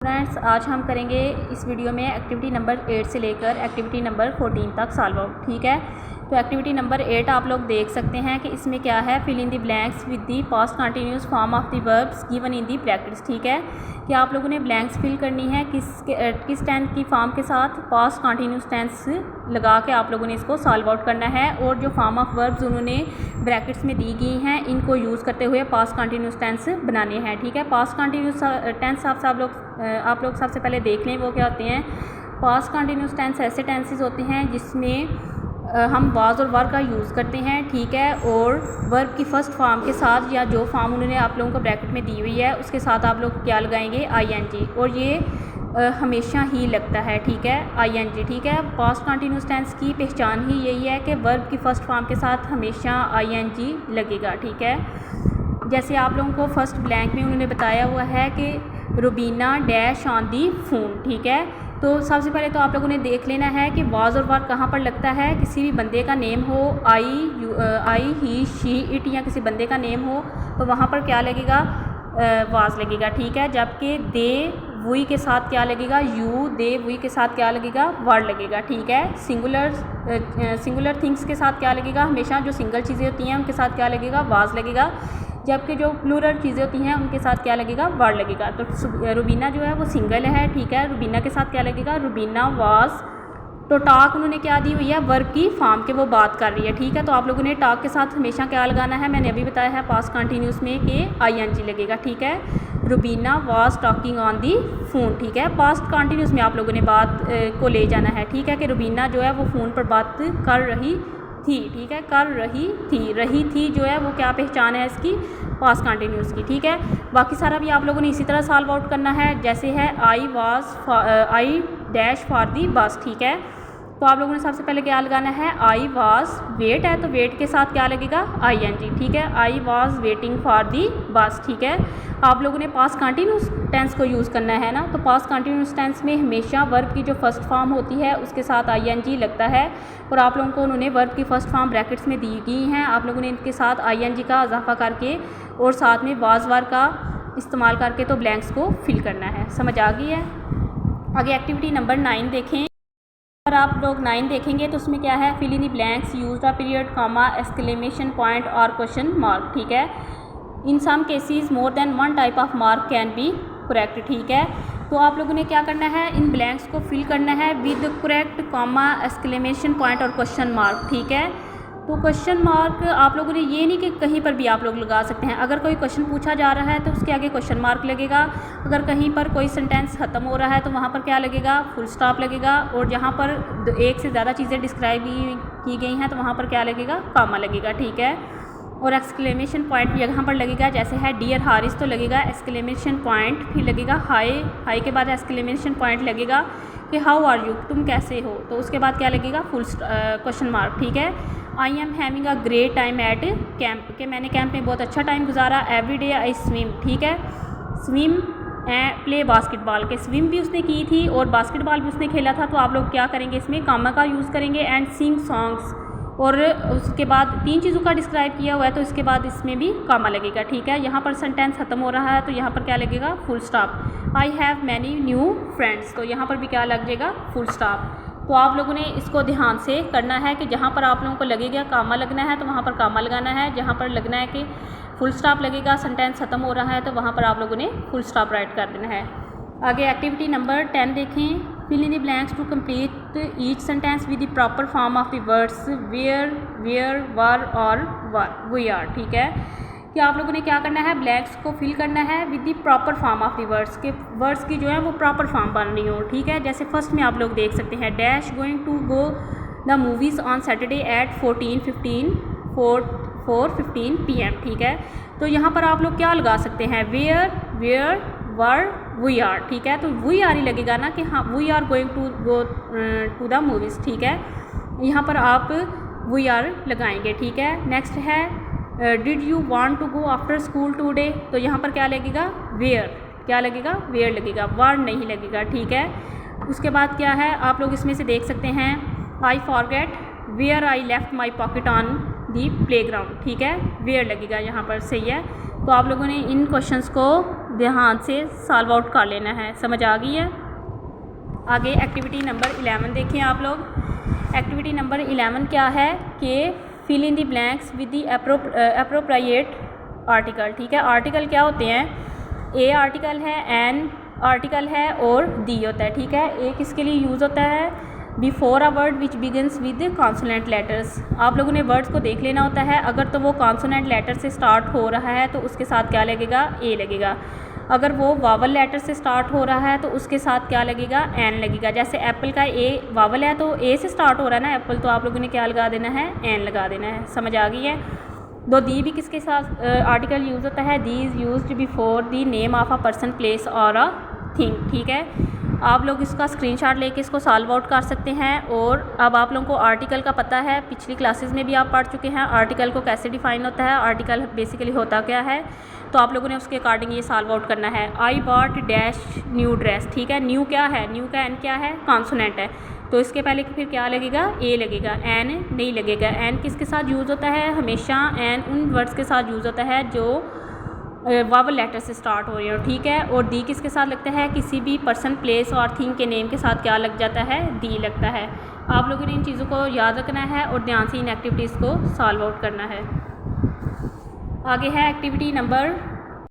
Friends, आज हम करेंगे इस वीडियो में एक्टिविटी नंबर 8 से लेकर एक्टिविटी नंबर 14 तक सॉल्व आउट। ठीक है, तो एक्टिविटी नंबर 8 आप लोग देख सकते हैं कि इसमें क्या है, fill in the blanks with the past continuous form of the verbs given in the brackets. ठीक है, कि आप लोगों ने ब्लैंक्स फिल करनी है किस टेंस की फॉर्म के साथ, पास्ट कंटिन्यूस टेंस लगा के आप लोगों ने इसको सॉल्व आउट करना है। और जो फॉर्म ऑफ वर्ब्स उन्होंने ब्रैकेट्स में दी गई हैं, इनको यूज़ करते हुए पास्ट कंटिन्यूस टेंस बनाने हैं। ठीक है, पास्ट कंटिन्यूस टेंस आप लोग सबसे पहले देख लें वो क्या होते हैं। पास्ट कंटिन्यूस टेंस ऐसे टेंसेस होते हैं जिसमें हम वाज और वर का यूज़ करते हैं। ठीक है, और वर्ब की फ़र्स्ट फॉर्म के साथ या जो फॉर्म उन्होंने आप लोगों को ब्रैकेट में दी हुई है उसके साथ आप लोग क्या लगाएंगे, ING, और ये हमेशा ही लगता है। ठीक है, ING। ठीक है, पास्ट कंटिन्यूस टेंस की पहचान ही यही है कि वर्ब की फ़र्स्ट फॉर्म के साथ हमेशा ING लगेगा। ठीक है, जैसे आप लोगों को फर्स्ट ब्लैंक में उन्होंने बताया हुआ है कि Rubina dash on the phone. ठीक है, तो सबसे पहले तो आप लोगों ने देख लेना है कि वाज और वर कहाँ पर लगता है। किसी भी बंदे का नेम हो, आई ही शी इट, या किसी बंदे का नेम हो तो वहाँ पर क्या लगेगा, वाज लगेगा। ठीक है, जबकि दे वुई के साथ क्या लगेगा, यू, दे वुई के साथ क्या लगेगा, वर लगेगा। ठीक है, सिंगुलर थिंग्स के साथ क्या लगेगा, हमेशा जो सिंगल चीज़ें होती हैं उनके साथ क्या लगेगा, वाज लगेगा। जबकि जो प्लूरल चीज़ें होती हैं उनके साथ क्या लगेगा, वर लगेगा। तो रुबीना जो है वो सिंगल है। ठीक है, रुबीना के साथ क्या लगेगा, रुबीना वाज। तो टाक उन्होंने क्या दी हुई है, वर्ब की फॉर्म के वो बात कर रही है। ठीक है, तो आप लोगों ने टाक के साथ हमेशा क्या लगाना है, मैंने अभी बताया है पास्ट कंटिन्यूस में कि ING लगेगा। ठीक है, Rubina was talking on the phone. ठीक है, पास्ट कंटिन्यूस में आप लोगों ने बात को ले जाना है। ठीक है, कि रुबीना जो है वो फ़ोन पर बात कर रही थी। ठीक है, कर रही थी जो है वो क्या पहचान है इसकी, पास्ट कंटिन्यूस की। ठीक है, बाकी सारा भी आप लोगों ने इसी तरह सॉल्व आउट करना है जैसे है आई डैश फॉर दी बस। ठीक है, तो आप लोगों ने सबसे पहले क्या लगाना है, आई वाज, वेट है तो वेट के साथ क्या लगेगा, ING। ठीक है, I was waiting for the बस। ठीक है, आप लोगों ने पास्ट कंटिन्यूस टेंस को यूज़ करना है ना, तो पास्ट कंटिन्यूस टेंस में हमेशा वर्ब की जो फर्स्ट फॉर्म होती है उसके साथ ING लगता है। और आप लोगों को उन्होंने वर्ब की फर्स्ट फॉर्म ब्रैकेट्स में दी गई हैं, आप लोगों ने इनके साथ ING का इजाफा करके और साथ में वाज वर का इस्तेमाल करके तो ब्लैंक्स को फिल करना है। समझ आ गई है। आगे एक्टिविटी नंबर 9 देखें। अगर आप लोग 9 देखेंगे तो उसमें क्या है, fill in the blanks used a period, comma, exclamation point और क्वेश्चन मार्क। ठीक है, in some cases more than one type of mark can be correct. ठीक है, तो आप लोगों ने क्या करना है, इन ब्लैंक्स को फिल करना है with correct, comma, exclamation point और क्वेश्चन मार्क। ठीक है, तो क्वेश्चन मार्क आप लोगों ने ये नहीं कि कहीं पर भी आप लोग लगा सकते हैं। अगर कोई क्वेश्चन पूछा जा रहा है तो उसके आगे क्वेश्चन मार्क लगेगा। अगर कहीं पर कोई सेंटेंस ख़त्म हो रहा है तो वहाँ पर क्या लगेगा, फुल स्टॉप लगेगा। और जहाँ पर एक से ज़्यादा चीज़ें डिस्क्राइब की गई हैं तो वहाँ पर क्या लगेगा, कॉमा लगेगा। ठीक है, और एक्सक्लेमेशन पॉइंट यहाँ पर लगेगा, जैसे है डियर हारिस तो लगेगा एक्सक्लेमेशन पॉइंट, फिर लगेगा हाई के बाद एक्सक्लेमेशन पॉइंट लगेगा कि हाउ आर यू, तुम कैसे हो, तो उसके बाद क्या लगेगा, फुल क्वेश्चन मार्क। ठीक है, I am having a great time at camp, के मैंने कैंप में बहुत अच्छा टाइम गुजारा। Every day I swim. ठीक है, स्विम एंड प्ले बास्केटबॉल, के स्विम भी उसने की थी और बास्केटबॉल भी उसने खेला था। तो आप लोग क्या करेंगे, इसमें कॉमा का यूज़ करेंगे। एंड सिंग सॉन्ग्स, और उसके बाद 3 चीज़ों का डिस्क्राइब किया हुआ है तो इसके बाद इसमें भी कॉमा लगेगा। ठीक है, यहाँ पर सेंटेंस खत्म हो रहा है तो यहाँ पर क्या लगेगा, full stop. I have many new friends, तो यहाँ पर भी क्या लग जाएगा, फुल स्टॉप। तो आप लोगों ने इसको ध्यान से करना है कि जहाँ पर आप लोगों को लगेगा कॉमा लगना है तो वहाँ पर कॉमा लगाना है। जहाँ पर लगना है कि फुल स्टॉप लगेगा, सेंटेंस खत्म हो रहा है, तो वहाँ पर आप लोगों ने फुल स्टॉप राइट कर देना है। आगे एक्टिविटी नंबर 10 देखें। Fill in the blanks to complete each sentence with the proper form of the words where were और वी आर। ठीक है, कि आप लोगों ने क्या करना है, ब्लैंक्स को फिल करना है with the proper form of the words, के वर्ड्स की जो है वो प्रॉपर फॉर्म बन रही हो। ठीक है, जैसे फर्स्ट में आप लोग देख सकते हैं, dash going to go the movies on Saturday at 4:15 PM। ठीक है, तो यहाँ पर आप लोग क्या लगा सकते हैं, वेयर वर वी आर। ठीक है, तो वी आर ही लगेगा ना कि हाँ we are going to go to the movies. ठीक है, यहाँ पर आप वी आर लगाएंगे। ठीक है, नेक्स्ट है did you want to go after school today, तो यहाँ पर क्या लगेगा, वेयर, क्या लगेगा, वेयर लगेगा, वर नहीं लगेगा। ठीक है, उसके बाद क्या है, आप लोग इसमें से देख सकते हैं, I forget where I left my pocket on the playground. ठीक है, वेयर लगेगा यहाँ पर, सही है। तो आप लोगों ने इन क्वेश्चंस को ध्यान से सॉल्व आउट कर लेना है। समझ आ गई है? आगे एक्टिविटी नंबर 11 देखें आप लोग। एक्टिविटी नंबर 11 क्या है कि fill in the blanks with the appropriate article. ठीक है, आर्टिकल क्या होते हैं? ए आर्टिकल है, एन आर्टिकल है और दी होता है। ठीक है, ए किसके लिए यूज़ होता है? Before a word which begins with consonant letters. आप लोगों ने वर्ड्स को देख लेना होता है, अगर तो वो कॉन्सोनेंट लेटर से स्टार्ट हो रहा है तो उसके साथ क्या लगेगा? ए लगेगा। अगर वो वावल लेटर से स्टार्ट हो रहा है तो उसके साथ क्या लगेगा? एन लगेगा। जैसे एप्पल का ए वावल है तो ए से स्टार्ट हो रहा है ना एप्पल, तो आप लोगों ने क्या लगा देना है? एन लगा देना है। समझ आ गई है? दो दी भी किसके साथ आर्टिकल यूज़ होता है? The is used before the name of a person, place और अ थिंग। ठीक है, आप लोग इसका स्क्रीनशॉट लेके इसको सॉल्व आउट कर सकते हैं। और अब आप लोगों को आर्टिकल का पता है, पिछली क्लासेस में भी आप पढ़ चुके हैं आर्टिकल को कैसे डिफाइन होता है, आर्टिकल बेसिकली होता क्या है। तो आप लोगों ने उसके अकॉर्डिंग ये सॉल्व आउट करना है। I bought dash new dress. ठीक है, न्यू क्या है? न्यू का एन क्या है? कॉन्सोनेंट है, तो इसके पहले फिर क्या लगेगा? ए लगेगा, एन नहीं लगेगा। एन किसके साथ यूज़ होता है? हमेशा एन उन वर्ड्स के साथ यूज़ होता है जो वावल लेटर से स्टार्ट हो रही हो। ठीक है, और दी किसके साथ लगता है? किसी भी पर्सन, प्लेस और थिंग के नेम के साथ क्या लग जाता है? दी लगता है। आप लोगों ने इन चीज़ों को याद रखना है और ध्यान से इन एक्टिविटीज़ को सॉल्व आउट करना है। आगे है एक्टिविटी नंबर